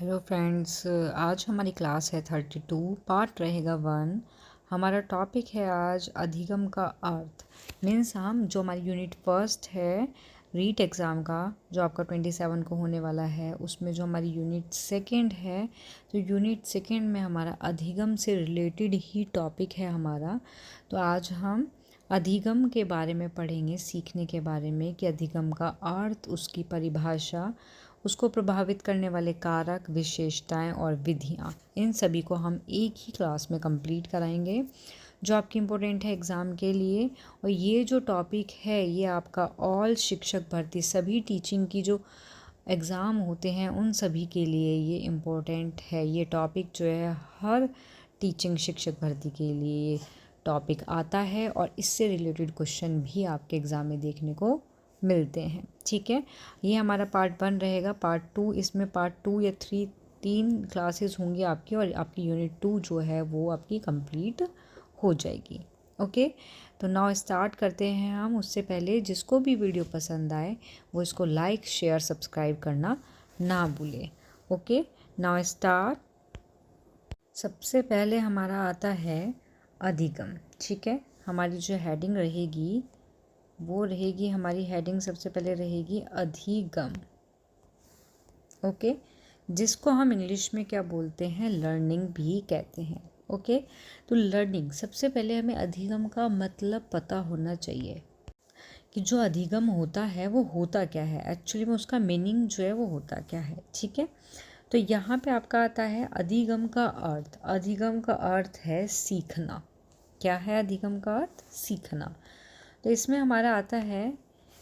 Hello friends, आज हमारी class है 32। पार्ट रहेगा 1। हमारा टॉपिक है आज अधिगम का अर्थ। मीन्स हम जो हमारी यूनिट फर्स्ट है रीट एग्ज़ाम का, जो आपका 27 को होने वाला है, उसमें जो हमारी यूनिट सेकंड है, तो यूनिट सेकंड में हमारा अधिगम से रिलेटेड ही टॉपिक है हमारा। तो आज हम अधिगम के बारे में पढ़ेंगे, सीखने के बारे में कि अधिगम का अर्थ, उसकी परिभाषा, उसको प्रभावित करने वाले कारक, विशेषताएं और विधियाँ, इन सभी को हम एक ही क्लास में कंप्लीट कराएंगे, जो आपकी इम्पोर्टेंट है एग्ज़ाम के लिए। और ये जो टॉपिक है ये आपका ऑल शिक्षक भर्ती, सभी टीचिंग की जो एग्ज़ाम होते हैं उन सभी के लिए ये इम्पोर्टेंट है। ये टॉपिक जो है हर टीचिंग शिक्षक भर्ती के लिए ये टॉपिक आता है और इससे रिलेटेड क्वेश्चन भी आपके एग्ज़ाम में देखने को मिलते हैं। ठीक है, ये हमारा पार्ट 1 रहेगा। पार्ट 2, इसमें पार्ट 2 या 3 3 क्लासेस होंगी आपकी, और आपकी यूनिट 2 जो है वो आपकी कंप्लीट हो जाएगी। ओके, तो नाउ स्टार्ट करते हैं हम। उससे पहले जिसको भी वीडियो पसंद आए वो इसको लाइक, शेयर, सब्सक्राइब करना ना भूले। Okay, now start. सबसे पहले हमारा आता है अधिगम। ठीक है, हमारी जो हेडिंग रहेगी वो रहेगी, हमारी हेडिंग सबसे पहले रहेगी अधिगम। ओके, जिसको हम इंग्लिश में क्या बोलते हैं, लर्निंग भी कहते हैं। ओके, तो लर्निंग, सबसे पहले हमें अधिगम का मतलब पता होना चाहिए कि जो अधिगम होता है वो होता क्या है, एक्चुअली में उसका मीनिंग जो है वो होता क्या है। ठीक है, तो यहाँ पे आपका आता है अधिगम का अर्थ। अधिगम का अर्थ है सीखना। क्या है अधिगम का अर्थ? सीखना। तो इसमें हमारा आता है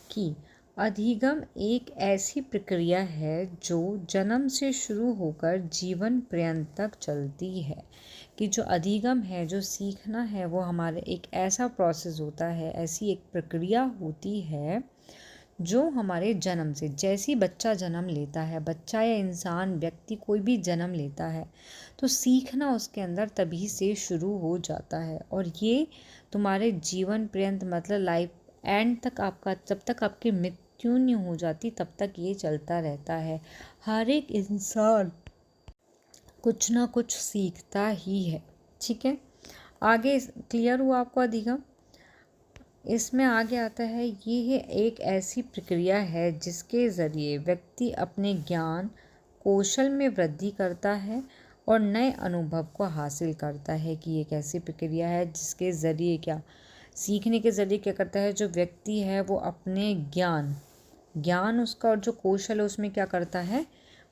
कि अधिगम एक ऐसी प्रक्रिया है जो जन्म से शुरू होकर जीवन पर्यंत तक चलती है। कि जो अधिगम है, जो सीखना है, वो हमारे एक ऐसा प्रोसेस होता है, ऐसी एक प्रक्रिया होती है जो हमारे जन्म से, जैसी बच्चा जन्म लेता है, बच्चा या इंसान, व्यक्ति कोई भी जन्म लेता है, तो सीखना उसके अंदर तभी से शुरू हो जाता है। और ये तुम्हारे जीवन पर्यंत, मतलब लाइफ एंड तक, आपका जब तक आपकी मृत्यु नहीं हो जाती तब तक ये चलता रहता है। हर एक इंसान कुछ ना कुछ सीखता ही है। ठीक है, आगे क्लियर हुआ आपको अधिगम? इसमें आगे आता है, ये एक ऐसी प्रक्रिया है जिसके ज़रिए व्यक्ति अपने ज्ञान कौशल में वृद्धि करता है और नए अनुभव को हासिल करता है। कि एक ऐसी प्रक्रिया है जिसके ज़रिए क्या, सीखने के ज़रिए क्या करता है, जो व्यक्ति है वो अपने ज्ञान उसका और जो कौशल है उसमें क्या करता है,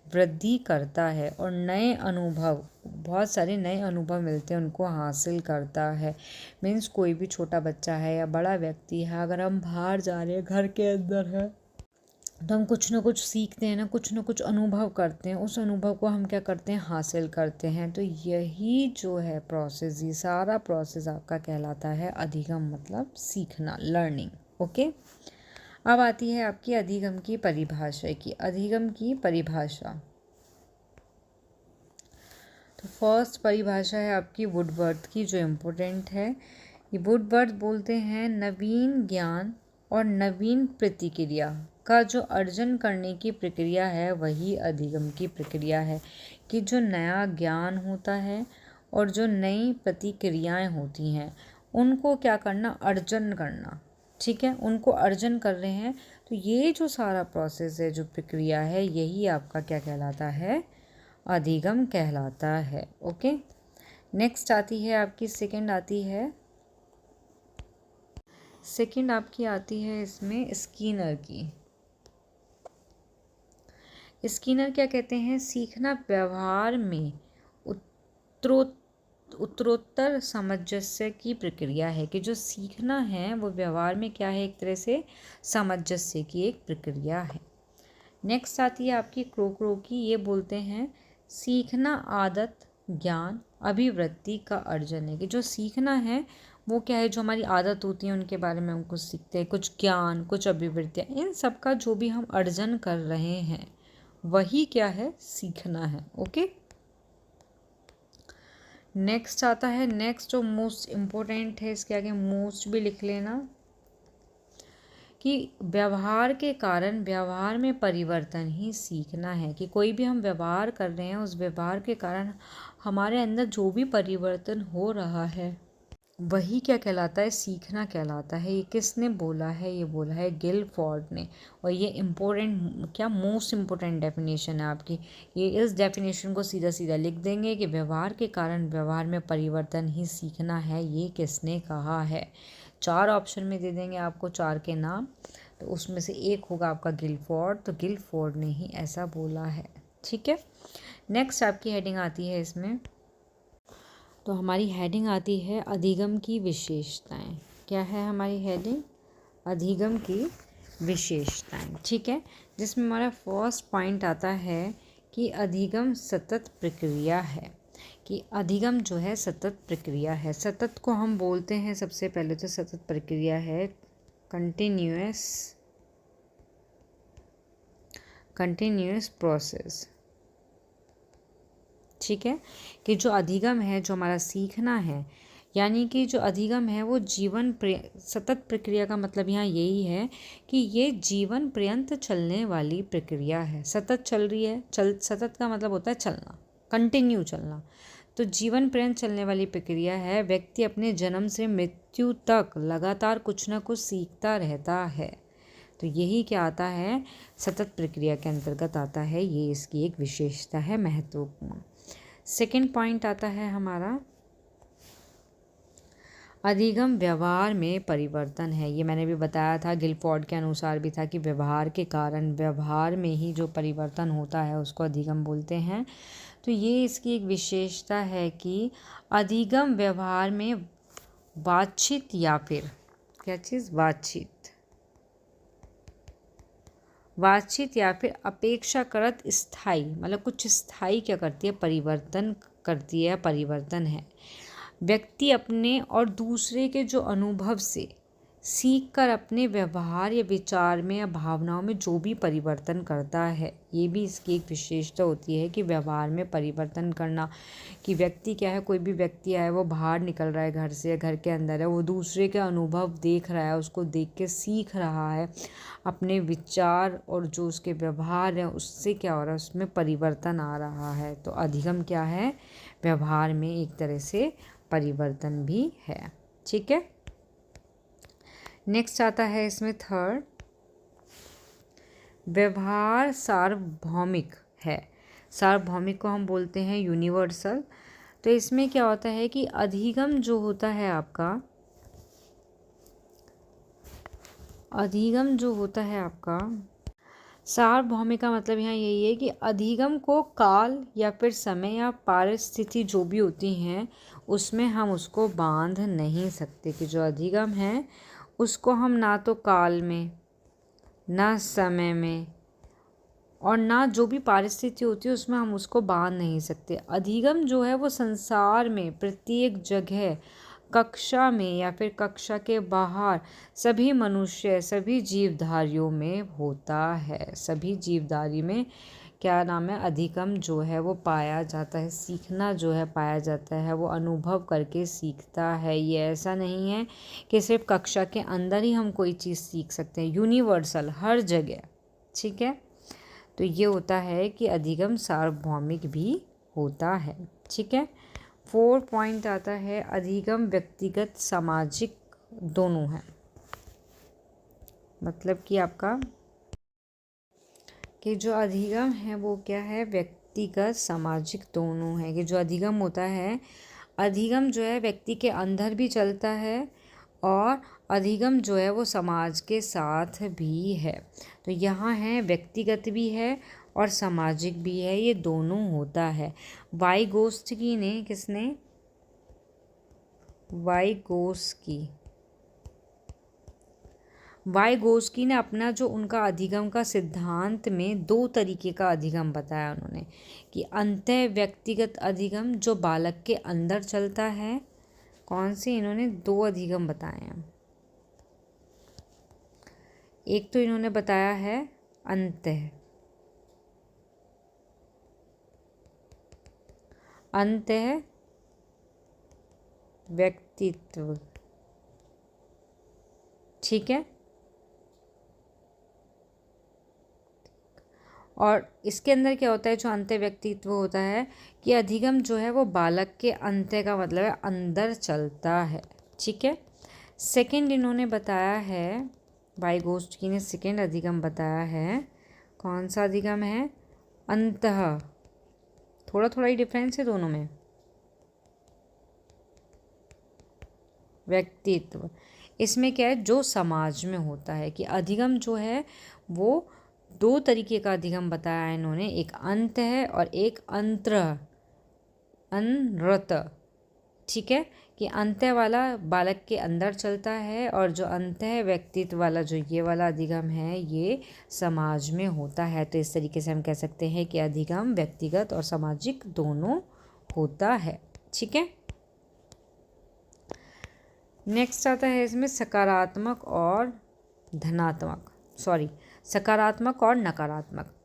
वृद्धि करता है, और नए अनुभव, बहुत सारे नए अनुभव मिलते हैं उनको, हासिल करता है। मीन्स कोई भी छोटा बच्चा है या बड़ा व्यक्ति है, अगर हम बाहर जा रहे हैं, घर के अंदर है, तो हम कुछ ना कुछ सीखते हैं ना, कुछ ना कुछ अनुभव करते हैं, उस अनुभव को हम क्या करते हैं, हासिल करते हैं। तो यही जो है प्रोसेस, ये सारा प्रोसेस आपका कहलाता है अधिगम, मतलब सीखना, लर्निंग। ओके, अब आती है आपकी अधिगम की परिभाषा की। अधिगम की परिभाषा, तो फर्स्ट परिभाषा है आपकी वुडवर्थ की, जो इम्पोर्टेंट है। ये वुडवर्थ बोलते हैं, नवीन ज्ञान और नवीन प्रतिक्रिया का जो अर्जन करने की प्रक्रिया है वही अधिगम की प्रक्रिया है। कि जो नया ज्ञान होता है और जो नई प्रतिक्रियाएं होती हैं उनको क्या करना, अर्जन करना। ठीक है, उनको अर्जन कर रहे हैं, तो ये जो सारा प्रोसेस है, जो प्रक्रिया है, यही आपका क्या कहलाता है, अधिगम कहलाता है। ओके, नेक्स्ट आती है आपकी सेकंड, आती है सेकंड आपकी आती है इसमें स्किनर की। स्किनर क्या कहते हैं, सीखना व्यवहार में उत्तरोत्तर सामंजस्य की प्रक्रिया है। कि जो सीखना है वो व्यवहार में क्या है, एक तरह से सामंजस्य की एक प्रक्रिया है। नेक्स्ट आती है आपकी क्रोकरो की। ये बोलते हैं, सीखना आदत, ज्ञान, अभिवृत्ति का अर्जन है। कि जो सीखना है वो क्या है, जो हमारी आदत होती है उनके बारे में हम कुछ सीखते हैं, कुछ ज्ञान, कुछ अभिवृत्तियाँ, इन सब का जो भी हम अर्जन कर रहे हैं वही क्या है, सीखना है। ओके, नेक्स्ट आता है, नेक्स्ट जो मोस्ट इम्पोर्टेंट है, इसके आगे मोस्ट भी लिख लेना। कि व्यवहार के कारण व्यवहार में परिवर्तन ही सीखना है, कि कोई भी हम व्यवहार कर रहे हैं उस व्यवहार के कारण हमारे अंदर जो भी परिवर्तन हो रहा है वही क्या कहलाता है, सीखना कहलाता है। ये किसने बोला है, ये बोला है गिलफोर्ड ने। और ये इम्पोर्टेंट, क्या मोस्ट इम्पोर्टेंट डेफिनेशन है आपकी। ये इस डेफिनेशन को सीधा सीधा लिख देंगे कि व्यवहार के कारण व्यवहार में परिवर्तन ही सीखना है, ये किसने कहा है। 4 ऑप्शन में दे देंगे आपको, 4 के नाम, तो उसमें से एक होगा आपका गिलफोर्ड। तो गिलफोर्ड ने ही ऐसा बोला है। ठीक है, नेक्स्ट आपकी हेडिंग आती है इसमें, तो हमारी हेडिंग आती है अधिगम की विशेषताएं। क्या है हमारी हेडिंग? अधिगम की विशेषताएं। ठीक है, जिसमें हमारा फर्स्ट पॉइंट आता है कि अधिगम सतत प्रक्रिया है, कि अधिगम जो है सतत प्रक्रिया है। सतत को हम बोलते हैं, सबसे पहले तो सतत प्रक्रिया है कंटिन्यूअस प्रोसेस। ठीक है, कि जो अधिगम है, जो हमारा सीखना है, यानी कि जो अधिगम है वो सतत प्रक्रिया का मतलब यहाँ यही है कि ये जीवन पर्यंत चलने वाली प्रक्रिया है। सतत चल रही है, सतत का मतलब होता है चलना, कंटिन्यू चलना। तो जीवन पर्यंत चलने वाली प्रक्रिया है। व्यक्ति अपने जन्म से मृत्यु तक लगातार कुछ ना कुछ सीखता रहता है। तो यही क्या आता है, सतत प्रक्रिया के अंतर्गत आता है। ये इसकी एक विशेषता है महत्वपूर्ण। सेकंड पॉइंट आता है हमारा, अधिगम व्यवहार में परिवर्तन है। ये मैंने भी बताया था, गिलफोर्ड के अनुसार भी था कि व्यवहार के कारण व्यवहार में ही जो परिवर्तन होता है उसको अधिगम बोलते हैं। तो ये इसकी एक विशेषता है कि अधिगम व्यवहार में बातचीत या फिर क्या चीज़, बातचीत या फिर अपेक्षाकृत स्थायी, मतलब कुछ स्थायी क्या करती है, परिवर्तन करती है, परिवर्तन है। व्यक्ति अपने और दूसरे के जो अनुभव से सीख कर अपने व्यवहार या विचार में या भावनाओं में जो भी परिवर्तन करता है, ये भी इसकी एक विशेषता होती है कि व्यवहार में परिवर्तन करना। कि व्यक्ति क्या है, कोई भी व्यक्ति है वो बाहर निकल रहा है घर से या घर के अंदर है, वो दूसरे के अनुभव देख रहा है, उसको देख के सीख रहा है, अपने विचार और जो उसके व्यवहार है उससे क्या हो रहा है, उसमें परिवर्तन आ रहा है। तो अधिगम क्या है, व्यवहार में एक तरह से परिवर्तन भी है। ठीक है, नेक्स्ट आता है इसमें थर्ड, व्यवहार सार्वभौमिक है। सार्वभौमिक को हम बोलते हैं यूनिवर्सल। तो इसमें क्या होता है कि अधिगम जो होता है आपका, अधिगम जो होता है आपका, सार्वभौमिक का मतलब यहाँ यही है कि अधिगम को काल या फिर समय या परिस्थिति जो भी होती हैं उसमें हम उसको बांध नहीं सकते। कि जो अधिगम है उसको हम ना तो काल में, ना समय में, और ना जो भी परिस्थिति होती है उसमें हम उसको बांध नहीं सकते। अधिगम जो है वो संसार में प्रत्येक जगह, कक्षा में या फिर कक्षा के बाहर, सभी मनुष्य, सभी जीवधारियों में होता है। सभी जीवधारी में क्या नाम है, अधिगम जो है वो पाया जाता है। सीखना जो है पाया जाता है, वो अनुभव करके सीखता है। ये ऐसा नहीं है कि सिर्फ कक्षा के अंदर ही हम कोई चीज़ सीख सकते हैं, यूनिवर्सल हर जगह। ठीक है, तो ये होता है कि अधिगम सार्वभौमिक भी होता है। ठीक है, 4 पॉइंट आता है, अधिगम व्यक्तिगत सामाजिक दोनों है। मतलब कि आपका कि जो अधिगम है वो क्या है, व्यक्तिगत सामाजिक दोनों है। कि जो अधिगम होता है, अधिगम जो है व्यक्ति के अंदर भी चलता है और अधिगम जो है वो समाज के साथ भी है। तो यहाँ है व्यक्तिगत भी है और सामाजिक भी है, ये दोनों होता है। वाइगोत्स्की ने, किसने, वाइगोत्स्की ने अपना जो उनका अधिगम का सिद्धांत में 2 तरीके का अधिगम बताया उन्होंने, कि अंतः व्यक्तिगत अधिगम जो बालक के अंदर चलता है। कौन से, इन्होंने 2 अधिगम बताए हैं। एक तो इन्होंने बताया है अंतः व्यक्तित्व। ठीक है, और इसके अंदर क्या होता है, जो अंत्य व्यक्तित्व होता है कि अधिगम जो है वो बालक के अंत्य का मतलब है अंदर चलता है। ठीक है। सेकंड इन्होंने बताया है, वाइगोत्स्की ने सेकंड अधिगम बताया है। कौन सा अधिगम है? अंतः। थोड़ा थोड़ा ही डिफरेंस है दोनों में। व्यक्तित्व, इसमें क्या है, जो समाज में होता है कि अधिगम जो है वो दो तरीके का अधिगम बताया है इन्होंने, एक अंत है और एक अनृत। ठीक है, कि अंत्य वाला बालक के अंदर चलता है और जो अंत है व्यक्तित्व वाला, जो ये वाला अधिगम है, ये समाज में होता है। तो इस तरीके से हम कह सकते हैं कि अधिगम व्यक्तिगत और सामाजिक दोनों होता है। ठीक है। नेक्स्ट आता है इसमें सकारात्मक और नकारात्मक,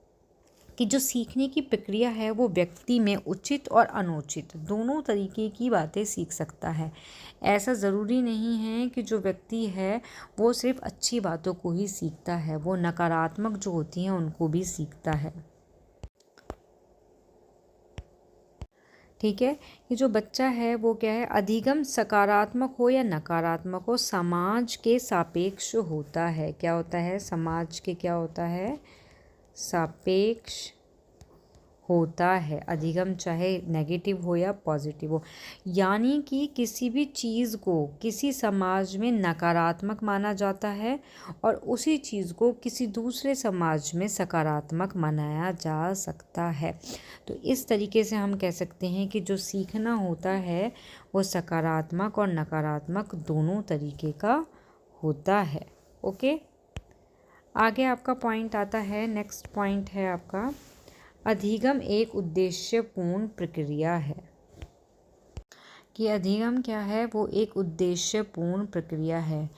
कि जो सीखने की प्रक्रिया है वो व्यक्ति में उचित और अनुचित दोनों तरीके की बातें सीख सकता है। ऐसा ज़रूरी नहीं है कि जो व्यक्ति है वो सिर्फ अच्छी बातों को ही सीखता है, वो नकारात्मक जो होती हैं उनको भी सीखता है। ठीक है, ये जो बच्चा है वो क्या है, अधिगम सकारात्मक हो या नकारात्मक हो समाज के सापेक्ष होता है। क्या होता है? समाज के क्या होता है? सापेक्ष होता है। अधिगम चाहे नेगेटिव हो या पॉजिटिव हो, यानी कि किसी भी चीज़ को किसी समाज में नकारात्मक माना जाता है और उसी चीज़ को किसी दूसरे समाज में सकारात्मक मनाया जा सकता है। तो इस तरीके से हम कह सकते हैं कि जो सीखना होता है वो सकारात्मक और नकारात्मक दोनों तरीके का होता है। ओके, आगे आपका पॉइंट आता है, नेक्स्ट पॉइंट है आपका, अधिगम एक उद्देश्यपूर्ण प्रक्रिया है। कि अधिगम क्या है, वो एक उद्देश्यपूर्ण प्रक्रिया है।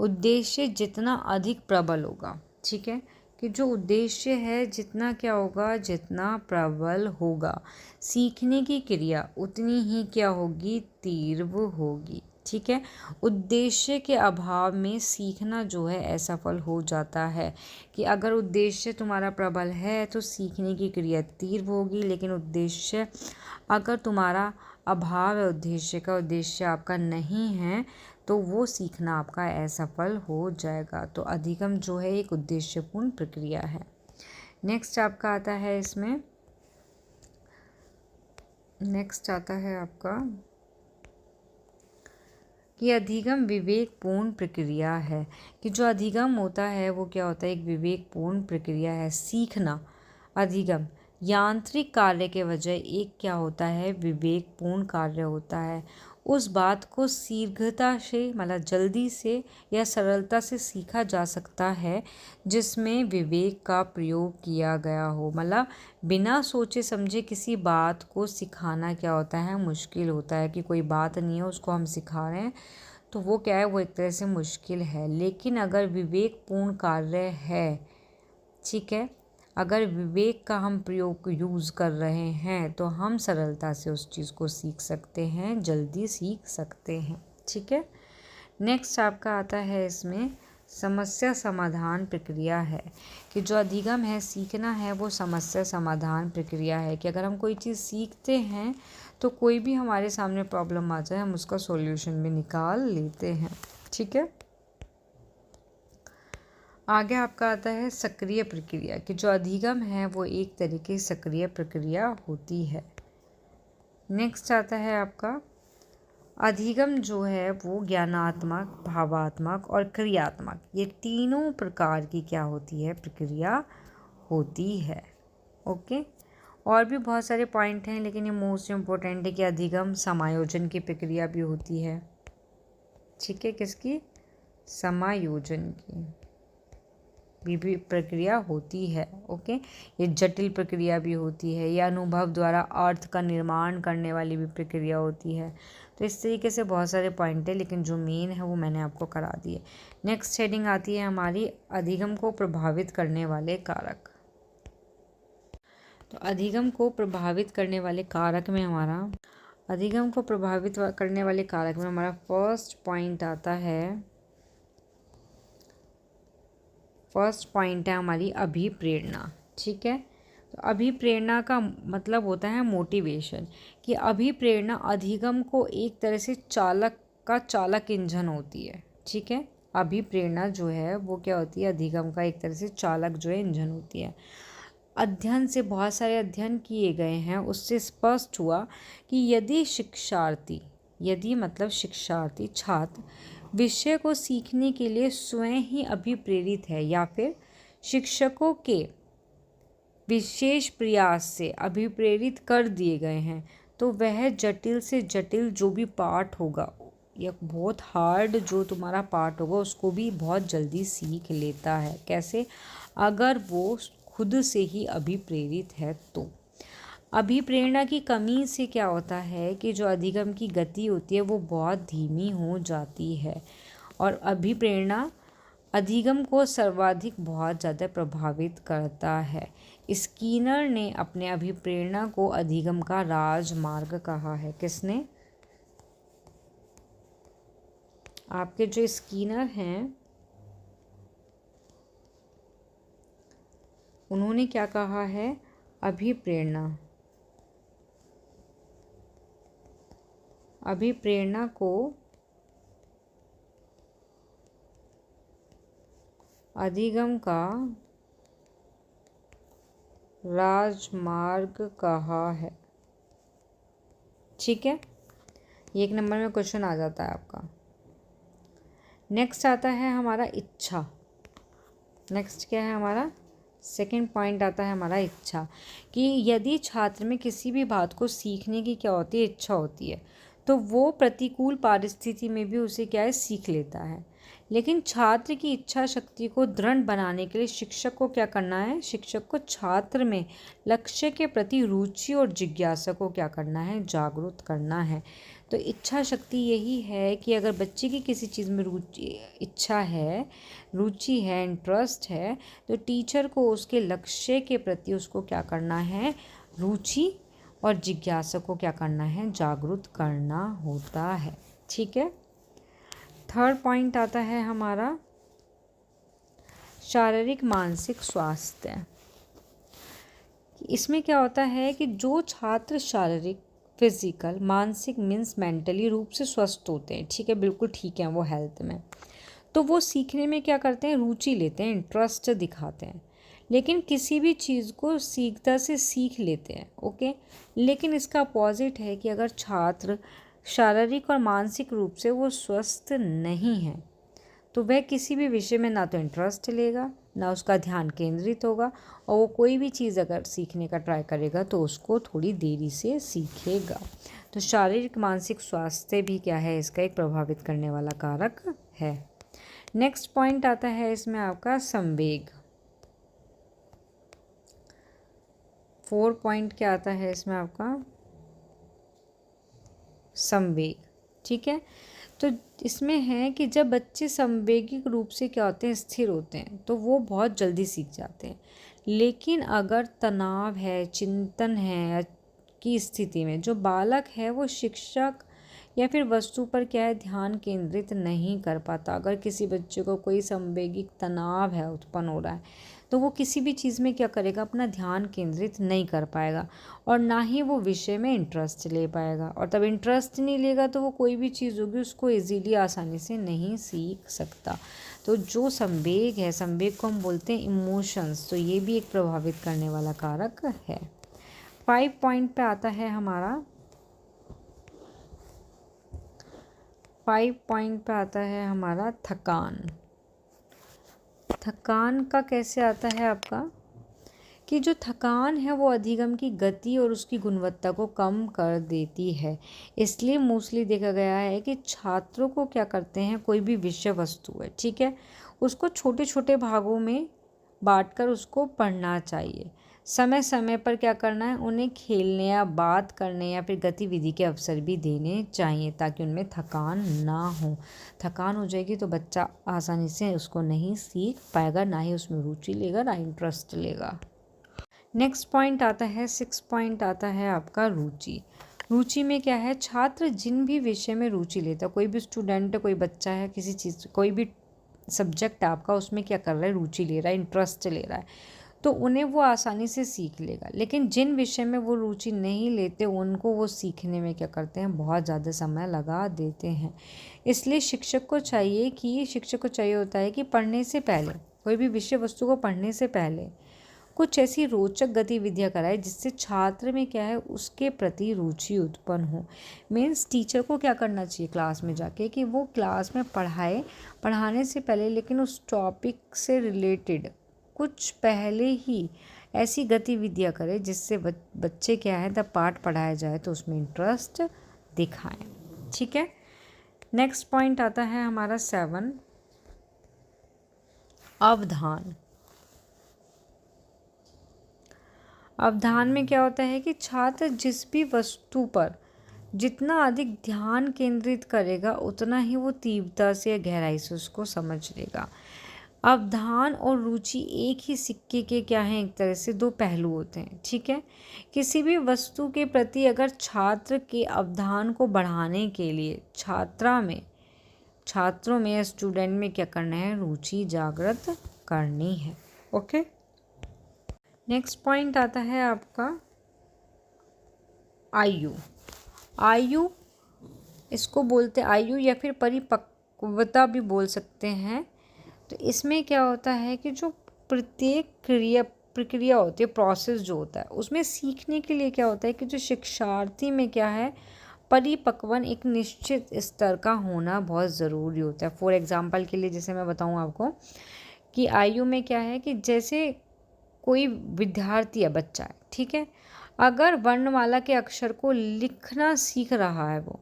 उद्देश्य जितना अधिक प्रबल होगा, ठीक है, कि जो उद्देश्य है जितना क्या होगा, जितना प्रबल होगा, सीखने की क्रिया उतनी ही क्या होगी, तीव्र होगी। ठीक है, उद्देश्य के अभाव में सीखना जो है असफल हो जाता है। कि अगर उद्देश्य तुम्हारा प्रबल है तो सीखने की क्रिया तीव्र होगी, लेकिन उद्देश्य अगर तुम्हारा अभाव है, उद्देश्य का, उद्देश्य आपका नहीं है, तो वो सीखना आपका असफल हो जाएगा। तो अधिगम जो है एक उद्देश्यपूर्ण प्रक्रिया है। नेक्स्ट आपका आता है इसमें, नेक्स्ट आता है आपका कि अधिगम विवेकपूर्ण प्रक्रिया है। कि जो अधिगम होता है वो क्या होता है, एक विवेकपूर्ण प्रक्रिया है। सीखना, अधिगम यांत्रिक कार्य के वजह एक क्या होता है, विवेकपूर्ण कार्य होता है। उस बात को शीघ्रता से, मतलब जल्दी से या सरलता से सीखा जा सकता है जिसमें विवेक का प्रयोग किया गया हो। मतलब बिना सोचे समझे किसी बात को सिखाना क्या होता है, मुश्किल होता है। कि कोई बात नहीं है उसको हम सिखा रहे हैं तो वो क्या है, वो एक तरह से मुश्किल है। लेकिन अगर विवेकपूर्ण कार्य है, ठीक है, अगर विवेक का हम प्रयोग यूज़ कर रहे हैं तो हम सरलता से उस चीज़ को सीख सकते हैं, जल्दी सीख सकते हैं। ठीक है, नेक्स्ट आपका आता है इसमें समस्या समाधान प्रक्रिया है। कि जो अधिगम है, सीखना है, वो समस्या समाधान प्रक्रिया है। कि अगर हम कोई चीज़ सीखते हैं तो कोई भी हमारे सामने प्रॉब्लम आ जाए हम उसका सॉल्यूशन भी निकाल लेते हैं। ठीक है, आगे आपका आता है सक्रिय प्रक्रिया। कि जो अधिगम है वो एक तरीके की सक्रिय प्रक्रिया होती है। नेक्स्ट आता है आपका अधिगम जो है वो ज्ञानात्मक, भावात्मक और क्रियात्मक, ये तीनों प्रकार की क्या होती है, प्रक्रिया होती है। ओके, और भी बहुत सारे पॉइंट हैं लेकिन ये मोस्ट इम्पोर्टेंट है कि अधिगम समायोजन की प्रक्रिया भी होती है। ठीक है, किसकी? समायोजन की भी प्रक्रिया होती है। ओके, ये जटिल प्रक्रिया भी होती है, ये अनुभव द्वारा अर्थ का निर्माण करने वाली भी प्रक्रिया होती है। तो इस तरीके से बहुत सारे पॉइंट है, लेकिन जो मेन है वो मैंने आपको करा दिए। नेक्स्ट हेडिंग आती है हमारी अधिगम को प्रभावित करने वाले कारक। तो अधिगम को प्रभावित करने वाले कारक में हमारा, अधिगम को प्रभावित करने वाले कारक में हमारा फर्स्ट पॉइंट आता है, फर्स्ट पॉइंट है हमारी अभिप्रेरणा। ठीक है, तो अभिप्रेरणा का मतलब होता है मोटिवेशन, कि अभिप्रेरणा अधिगम को एक तरह से चालक इंजन होती है। ठीक है, अभिप्रेरणा जो है वो क्या होती है, अधिगम का एक तरह से चालक जो है इंजन होती है। अध्ययन से बहुत सारे अध्ययन किए गए हैं, उससे स्पष्ट हुआ कि यदि मतलब शिक्षार्थी छात्र विषय को सीखने के लिए स्वयं ही अभिप्रेरित है या फिर शिक्षकों के विशेष प्रयास से अभिप्रेरित कर दिए गए हैं, तो वह जटिल से जटिल जो भी पाठ होगा या बहुत हार्ड जो तुम्हारा पाठ होगा उसको भी बहुत जल्दी सीख लेता है। कैसे? अगर वो खुद से ही अभिप्रेरित है तो। अभिप्रेरणा की कमी से क्या होता है कि जो अधिगम की गति होती है वो बहुत धीमी हो जाती है, और अभिप्रेरणा अधिगम को सर्वाधिक बहुत ज़्यादा प्रभावित करता है। स्कीनर ने अपने अभिप्रेरणा को अधिगम का राजमार्ग कहा है। किसने? आपके जो स्कीनर हैं उन्होंने क्या कहा है? अभिप्रेरणा को अधिगम का राजमार्ग कहा है। ठीक है, ये 1 नंबर में क्वेश्चन आ जाता है आपका। नेक्स्ट आता है हमारा इच्छा। नेक्स्ट क्या है हमारा? सेकंड पॉइंट आता है हमारा इच्छा, कि यदि छात्र में किसी भी बात को सीखने की क्या होती है, इच्छा होती है, तो वो प्रतिकूल परिस्थिति में भी उसे क्या है, सीख लेता है। लेकिन छात्र की इच्छा शक्ति को दृढ़ बनाने के लिए शिक्षक को क्या करना है? शिक्षक को छात्र में लक्ष्य के प्रति रुचि और जिज्ञासा को क्या करना है? जागरूक करना है। तो इच्छा शक्ति यही है कि अगर बच्चे की किसी चीज़ में इच्छा है, रुचि है, इंटरेस्ट है, तो टीचर को उसके लक्ष्य के प्रति उसको क्या करना है? रुचि और जिज्ञासा को क्या करना है? जागरूक करना होता है। ठीक है, थर्ड पॉइंट आता है हमारा शारीरिक मानसिक स्वास्थ्य। इसमें क्या होता है कि जो छात्र शारीरिक फिजिकल मानसिक मीन्स मेंटली रूप से स्वस्थ होते हैं, ठीक है, बिल्कुल ठीक है वो हेल्थ में, तो वो सीखने में क्या करते हैं? रुचि लेते हैं, इंटरेस्ट दिखाते हैं, लेकिन किसी भी चीज़ को सीखता से सीख लेते हैं। ओके, लेकिन इसका अपोजिट है कि अगर छात्र शारीरिक और मानसिक रूप से वो स्वस्थ नहीं है तो वह किसी भी विषय में ना तो इंटरेस्ट लेगा, ना उसका ध्यान केंद्रित होगा, और वो कोई भी चीज़ अगर सीखने का ट्राई करेगा तो उसको थोड़ी देरी से सीखेगा। तो शारीरिक मानसिक स्वास्थ्य भी क्या है? इसका एक प्रभावित करने वाला कारक है। नेक्स्ट पॉइंट आता है इसमें आपका संवेग। 4 पॉइंट क्या आता है इसमें आपका? संवेग। ठीक है, तो इसमें है कि जब बच्चे संवेगिक रूप से क्या होते हैं? स्थिर होते हैं, तो वो बहुत जल्दी सीख जाते हैं। लेकिन अगर तनाव है, चिंतन है की स्थिति में जो बालक है वो शिक्षक या फिर वस्तु पर क्या है? ध्यान केंद्रित नहीं कर पाता। अगर किसी बच्चे को कोई संवेगिक तनाव है, उत्पन्न हो रहा है, तो वो किसी भी चीज़ में क्या करेगा? अपना ध्यान केंद्रित नहीं कर पाएगा, और ना ही वो विषय में इंटरेस्ट ले पाएगा, और तब इंटरेस्ट नहीं लेगा तो वो कोई भी चीज़ होगी उसको इजीली आसानी से नहीं सीख सकता। तो जो संवेग है, संवेग को हम बोलते हैं इमोशंस, तो ये भी एक प्रभावित करने वाला कारक है। 5 पॉइंट पे आता है हमारा 5 पॉइंट पे आता है हमारा थकान। थकान का कैसे आता है आपका? कि जो थकान है वो अधिगम की गति और उसकी गुणवत्ता को कम कर देती है। इसलिए मोस्टली देखा गया है कि छात्रों को क्या करते हैं, कोई भी विषय वस्तु है, ठीक है, उसको छोटे छोटे भागों में बांटकर उसको पढ़ना चाहिए। समय समय पर क्या करना है, उन्हें खेलने या बात करने या फिर गतिविधि के अवसर भी देने चाहिए ताकि उनमें थकान ना हो। थकान हो जाएगी तो बच्चा आसानी से उसको नहीं सीख पाएगा, ना ही उसमें रुचि लेगा, ना इंटरेस्ट लेगा। नेक्स्ट पॉइंट आता है 6 पॉइंट आता है आपका रुचि। रुचि में क्या है? छात्र जिन भी विषय में रुचि लेता है, कोई भी स्टूडेंट, कोई बच्चा है, किसी चीज़ कोई भी सब्जेक्ट आपका उसमें क्या कर रहा है? रुचि ले रहा है, इंटरेस्ट ले रहा है, तो उन्हें वो आसानी से सीख लेगा। लेकिन जिन विषय में वो रुचि नहीं लेते उनको वो सीखने में क्या करते हैं, बहुत ज़्यादा समय लगा देते हैं। इसलिए शिक्षक को चाहिए होता है कि पढ़ने से पहले, कोई भी विषय वस्तु को पढ़ने से पहले कुछ ऐसी रोचक गतिविधियाँ कराए जिससे छात्र में क्या है, उसके प्रति रुचि उत्पन्न हो। मीन्स टीचर को क्या करना चाहिए क्लास में जाके कि वो क्लास में पढ़ाने से पहले लेकिन उस टॉपिक से रिलेटेड कुछ पहले ही ऐसी गतिविधियाँ करें जिससे बच्चे क्या है, जब पाठ पढ़ाया जाए तो उसमें इंटरेस्ट दिखाएं। ठीक है। नेक्स्ट पॉइंट आता है हमारा 7, अवधान। अवधान में क्या होता है कि छात्र जिस भी वस्तु पर जितना अधिक ध्यान केंद्रित करेगा उतना ही वो तीव्रता से या गहराई से उसको समझ लेगा। अवधान और रुचि एक ही सिक्के के क्या हैं, एक तरह से दो पहलू होते हैं। ठीक है। किसी भी वस्तु के प्रति अगर छात्र के अवधान को बढ़ाने के लिए छात्रों में या स्टूडेंट में क्या करना है, रुचि जागृत करनी है। ओके। नेक्स्ट पॉइंट आता है आपका आयु। इसको बोलते आयु या फिर परिपक्वता भी बोल सकते हैं। तो इसमें क्या होता है कि जो प्रत्येक प्रक्रिया होती है, प्रोसेस जो होता है, उसमें सीखने के लिए क्या होता है कि जो शिक्षार्थी में क्या है, परिपक्वन एक निश्चित स्तर का होना बहुत ज़रूरी होता है। फॉर एग्जांपल के लिए जैसे मैं बताऊं आपको कि आयु में क्या है कि जैसे कोई विद्यार्थी है, बच्चा है, ठीक है, अगर वर्णमाला के अक्षर को लिखना सीख रहा है वो,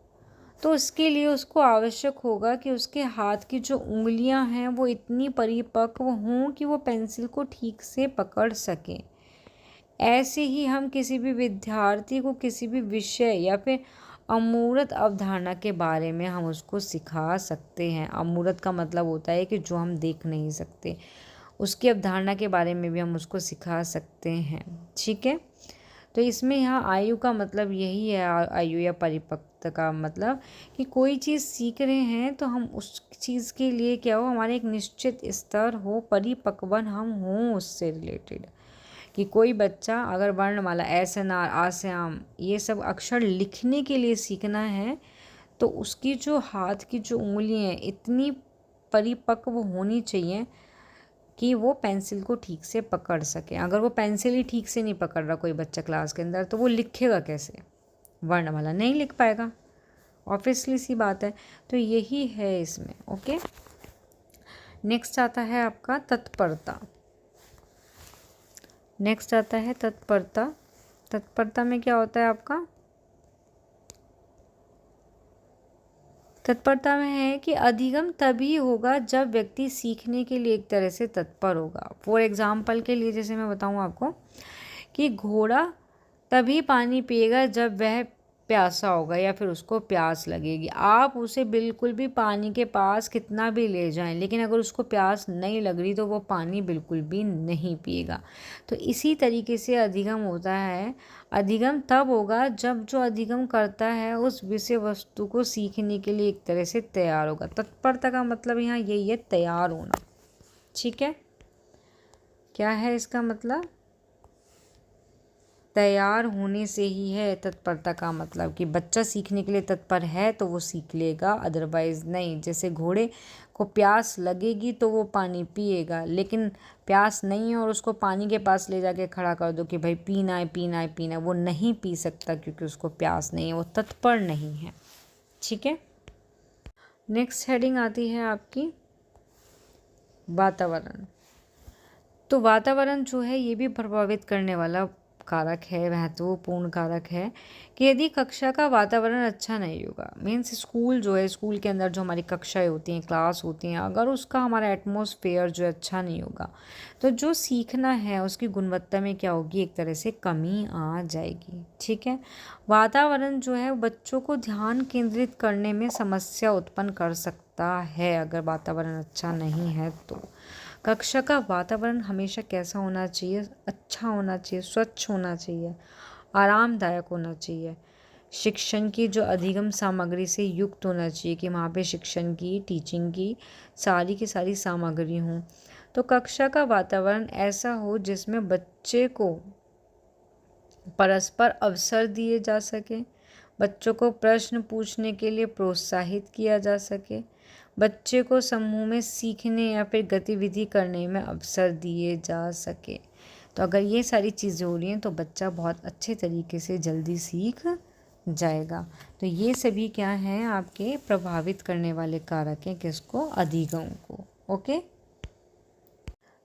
तो उसके लिए उसको आवश्यक होगा कि उसके हाथ की जो उंगलियां हैं वो इतनी परिपक्व हों कि वो पेंसिल को ठीक से पकड़ सकें। ऐसे ही हम किसी भी विद्यार्थी को किसी भी विषय या फिर अमूर्त अवधारणा के बारे में हम उसको सिखा सकते हैं। अमूर्त का मतलब होता है कि जो हम देख नहीं सकते, उसकी अवधारणा के बारे में भी हम उसको सिखा सकते हैं। ठीक है। तो इसमें यहाँ आयु का मतलब यही है, आयु या परिपक्वता का मतलब कि कोई चीज़ सीख रहे हैं तो हम उस चीज़ के लिए क्या हो, हमारे एक निश्चित स्तर हो, परिपक्वन हम हों उससे रिलेटेड। कि कोई बच्चा अगर वर्णमाला ऐसनार आस्याम ये सब अक्षर लिखने के लिए सीखना है तो उसकी जो हाथ की जो उंगलियां हैं इतनी परिपक्व होनी चाहिए कि वो पेंसिल को ठीक से पकड़ सके। अगर वो पेंसिल ही ठीक से नहीं पकड़ रहा कोई बच्चा क्लास के अंदर, तो वो लिखेगा कैसे, वर्णमाला नहीं लिख पाएगा, ऑब्वियसली सी बात है। तो यही है इसमें। ओके। नेक्स्ट आता है आपका तत्परता। तत्परता में क्या होता है आपका, तत्परता में है कि अधिगम तभी होगा जब व्यक्ति सीखने के लिए एक तरह से तत्पर होगा। फॉर एग्जाम्पल के लिए जैसे मैं बताऊं आपको कि घोड़ा तभी पानी पिएगा जब वह प्यासा होगा या फिर उसको प्यास लगेगी। आप उसे बिल्कुल भी पानी के पास कितना भी ले जाएं, लेकिन अगर उसको प्यास नहीं लग रही तो वो पानी बिल्कुल भी नहीं पिएगा। तो इसी तरीके से अधिगम होता है। अधिगम तब होगा जब जो अधिगम करता है उस विषय वस्तु को सीखने के लिए एक तरह से तैयार होगा। तत्परता का मतलब यहाँ यही है, तैयार होना। ठीक है। क्या है इसका मतलब, तैयार होने से ही है तत्परता का मतलब कि बच्चा सीखने के लिए तत्पर है तो वो सीख लेगा, अदरवाइज़ नहीं। जैसे घोड़े को प्यास लगेगी तो वो पानी पिएगा, लेकिन प्यास नहीं है और उसको पानी के पास ले जाके खड़ा कर दो कि भाई पीना है पीना है पीना है, वो नहीं पी सकता क्योंकि उसको प्यास नहीं है, वो तत्पर नहीं है। ठीक है। नेक्स्ट हेडिंग आती है आपकी वातावरण। तो वातावरण जो है ये भी प्रभावित करने वाला कारक है, महत्वपूर्ण कारक है कि यदि कक्षा का वातावरण अच्छा नहीं होगा, मीन्स स्कूल जो है, स्कूल के अंदर जो हमारी कक्षाएं होती हैं, क्लास होती हैं, अगर उसका हमारा एटमॉस्फेयर जो है अच्छा नहीं होगा तो जो सीखना है उसकी गुणवत्ता में क्या होगी, एक तरह से कमी आ जाएगी। ठीक है। वातावरण जो है बच्चों को ध्यान केंद्रित करने में समस्या उत्पन्न कर सकता है अगर वातावरण अच्छा नहीं है तो। कक्षा का वातावरण हमेशा कैसा होना चाहिए, अच्छा होना चाहिए, स्वच्छ होना चाहिए, आरामदायक होना चाहिए। शिक्षण की जो अधिगम सामग्री से युक्त होना चाहिए कि वहाँ पे शिक्षण की, टीचिंग की सारी सामग्री हों। तो कक्षा का वातावरण ऐसा हो जिसमें बच्चे को परस्पर अवसर दिए जा सके, बच्चों को प्रश्न पूछने के लिए प्रोत्साहित किया जा सके, बच्चे को समूह में सीखने या फिर गतिविधि करने में अवसर दिए जा सके। तो अगर ये सारी चीज़ें हो रही हैं तो बच्चा बहुत अच्छे तरीके से जल्दी सीख जाएगा। तो ये सभी क्या हैं, आपके प्रभावित करने वाले कारक हैं किसको, अधिगम को। ओके,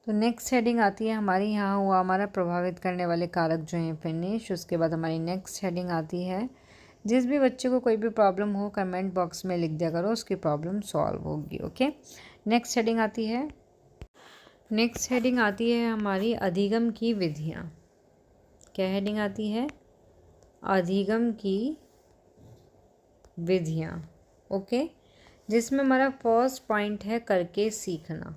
तो नेक्स्ट हेडिंग आती है हमारी, यहाँ हुआ हमारा प्रभावित करने वाले कारक जो हैं फिनिश। उसके बाद हमारी नेक्स्ट हेडिंग आती है, जिस भी बच्चे को कोई भी प्रॉब्लम हो कमेंट बॉक्स में लिख दिया करो, उसकी प्रॉब्लम सॉल्व होगी। ओके, नेक्स्ट हेडिंग आती है, नेक्स्ट हेडिंग आती है हमारी अधिगम की विधियाँ। क्या हेडिंग आती है, अधिगम की विधियाँ। ओके, जिसमें हमारा फर्स्ट पॉइंट है करके सीखना।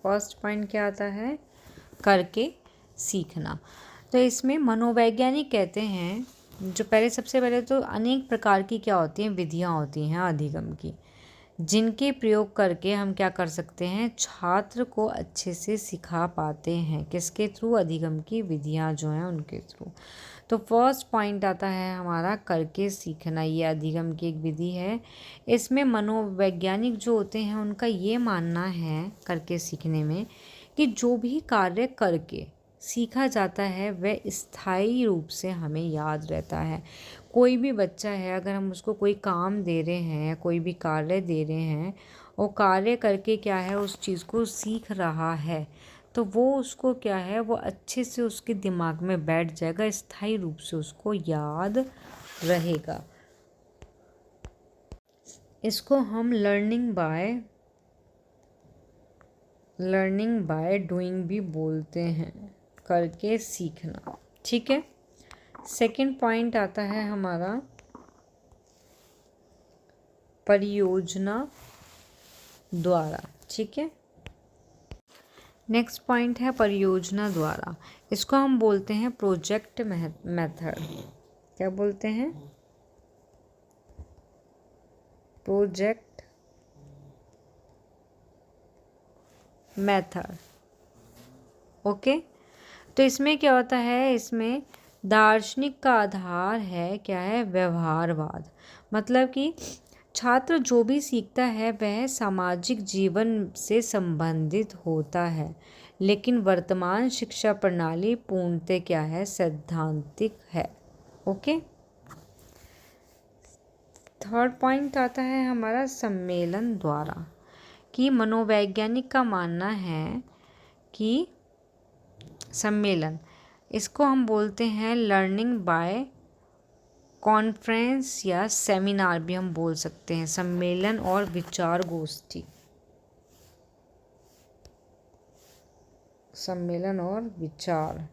फर्स्ट पॉइंट क्या आता है, करके सीखना। तो इसमें मनोवैज्ञानिक कहते हैं, जो पहले सबसे पहले तो अनेक प्रकार की क्या होती हैं, विधियाँ होती हैं अधिगम की, जिनके प्रयोग करके हम क्या कर सकते हैं, छात्र को अच्छे से सिखा पाते हैं। किसके थ्रू, अधिगम की विधियाँ जो हैं उनके थ्रू। तो फर्स्ट पॉइंट आता है हमारा करके सीखना, ये अधिगम की एक विधि है। इसमें मनोवैज्ञानिक जो होते हैं उनका ये मानना है करके सीखने में कि जो भी कार्य करके सीखा जाता है वह स्थायी रूप से हमें याद रहता है। कोई भी बच्चा है, अगर हम उसको कोई काम दे रहे हैं, कोई भी कार्य दे रहे हैं और कार्य करके क्या है उस चीज़ को सीख रहा है, तो वो उसको क्या है, वो अच्छे से उसके दिमाग में बैठ जाएगा, स्थायी रूप से उसको याद रहेगा। इसको हम लर्निंग बाय डूइंग भी बोलते हैं, करके सीखना। ठीक है, सेकंड पॉइंट आता है हमारा परियोजना द्वारा। ठीक है, नेक्स्ट पॉइंट है परियोजना द्वारा। इसको हम बोलते हैं प्रोजेक्ट मेथड। क्या बोलते हैं, प्रोजेक्ट मेथड। ओके, तो इसमें क्या होता है, इसमें दार्शनिक का आधार है क्या है, व्यवहारवाद। मतलब कि छात्र जो भी सीखता है वह सामाजिक जीवन से संबंधित होता है, लेकिन वर्तमान शिक्षा प्रणाली पूर्णतः क्या है, सैद्धांतिक है। ओके, थर्ड पॉइंट आता है हमारा सम्मेलन द्वारा, कि मनोवैज्ञानिक का मानना है कि सम्मेलन, इसको हम बोलते हैं लर्निंग बाय कॉन्फ्रेंस या सेमिनार भी हम बोल सकते हैं। सम्मेलन और विचार गोष्ठी, सम्मेलन और विचार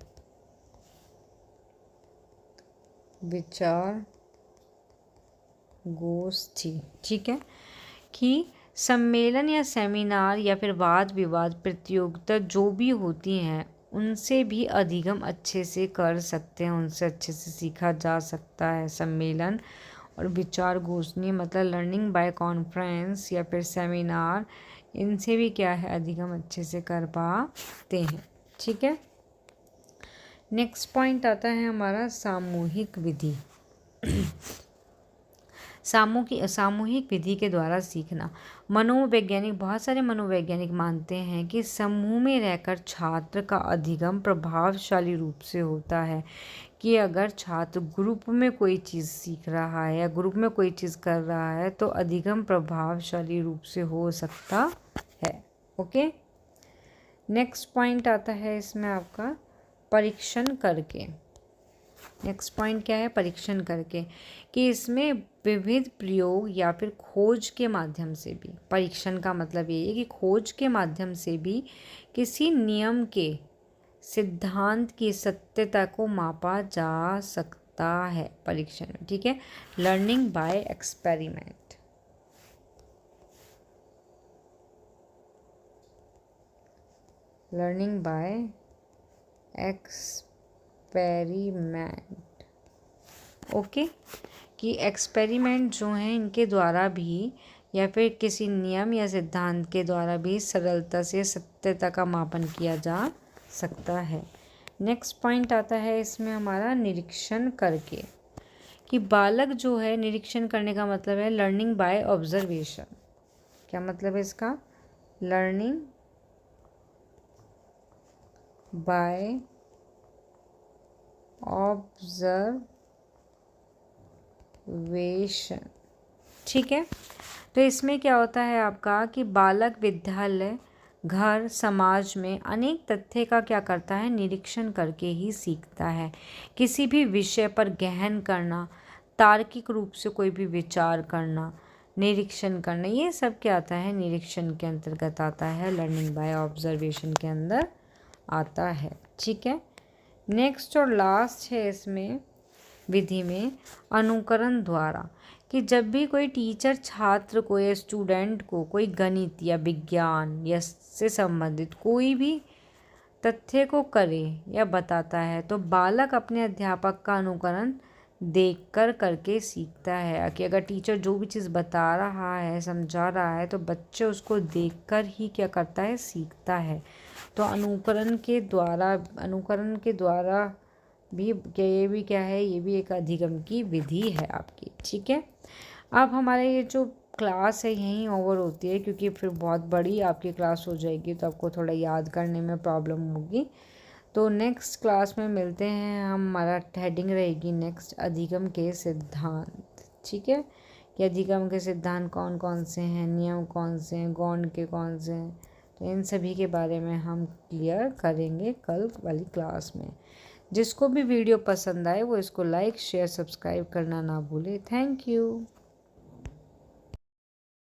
गोष्ठी। ठीक है, कि सम्मेलन या सेमिनार या फिर वाद विवाद प्रतियोगिता जो भी होती हैं उनसे भी अधिगम अच्छे से कर सकते हैं, उनसे अच्छे से सीखा जा सकता है। सम्मेलन और विचार गोष्ठी मतलब लर्निंग बाय कॉन्फ्रेंस या फिर सेमिनार, इनसे भी क्या है, अधिगम अच्छे से कर पाते हैं। ठीक है, नेक्स्ट पॉइंट आता है हमारा सामूहिक विधि। सामूहिक विधि के द्वारा सीखना। मनोवैज्ञानिक, बहुत सारे मनोवैज्ञानिक मानते हैं कि समूह में रहकर छात्र का अधिगम प्रभावशाली रूप से होता है। कि अगर छात्र ग्रुप में कोई चीज़ सीख रहा है या ग्रुप में कोई चीज़ कर रहा है तो अधिगम प्रभावशाली रूप से हो सकता है। ओके, नेक्स्ट पॉइंट आता है इसमें आपका परीक्षण करके। नेक्स्ट पॉइंट क्या है, परीक्षण करके, कि इसमें विविध प्रयोग या फिर खोज के माध्यम से भी, परीक्षण का मतलब ये है कि खोज के माध्यम से भी किसी नियम के सिद्धांत की सत्यता को मापा जा सकता है परीक्षण में। ठीक है, learning by experiment. Learning by experiment. Okay, कि एक्सपेरिमेंट जो हैं इनके द्वारा भी या फिर किसी नियम या सिद्धांत के द्वारा भी सरलता से सत्यता का मापन किया जा सकता है। नेक्स्ट पॉइंट आता है इसमें हमारा निरीक्षण करके, कि बालक जो है निरीक्षण करने का मतलब है लर्निंग बाय ऑब्जर्वेशन। क्या मतलब है इसका? Learning by observation. ठीक है, तो इसमें क्या होता है आपका कि बालक विद्यालय, घर, समाज में अनेक तथ्य का क्या करता है? निरीक्षण करके ही सीखता है। किसी भी विषय पर गहन करना, तार्किक रूप से कोई भी विचार करना, निरीक्षण करना, ये सब क्या आता है? निरीक्षण के अंतर्गत आता है, लर्निंग बाय ऑब्जर्वेशन के अंदर आता है। ठीक है, नेक्स्ट और लास्ट है इसमें विधि में अनुकरण द्वारा, कि जब भी कोई टीचर छात्र को या स्टूडेंट को कोई गणित या विज्ञान या से संबंधित कोई भी तथ्य को करे या बताता है तो बालक अपने अध्यापक का अनुकरण देखकर करके सीखता है। कि अगर टीचर जो भी चीज़ बता रहा है, समझा रहा है, तो बच्चे उसको देखकर ही क्या करता है? सीखता है। तो अनुकरण के द्वारा भी ये भी क्या है? ये भी एक अधिगम की विधि है आपकी। ठीक है, अब हमारे ये जो क्लास है यहीं ओवर होती है, क्योंकि फिर बहुत बड़ी आपकी क्लास हो जाएगी तो आपको थोड़ा याद करने में प्रॉब्लम होगी। तो नेक्स्ट क्लास में मिलते हैं हम। हमारा हेडिंग रहेगी नेक्स्ट अधिगम के सिद्धांत। ठीक है, कि अधिगम के सिद्धांत कौन कौन से हैं, नियम कौन से हैं, गौण के कौन से हैं, तो इन सभी के बारे में हम क्लियर करेंगे कल वाली क्लास में। जिसको भी वीडियो पसंद आए वो इसको लाइक, शेयर, सब्सक्राइब करना ना भूले। Thank you.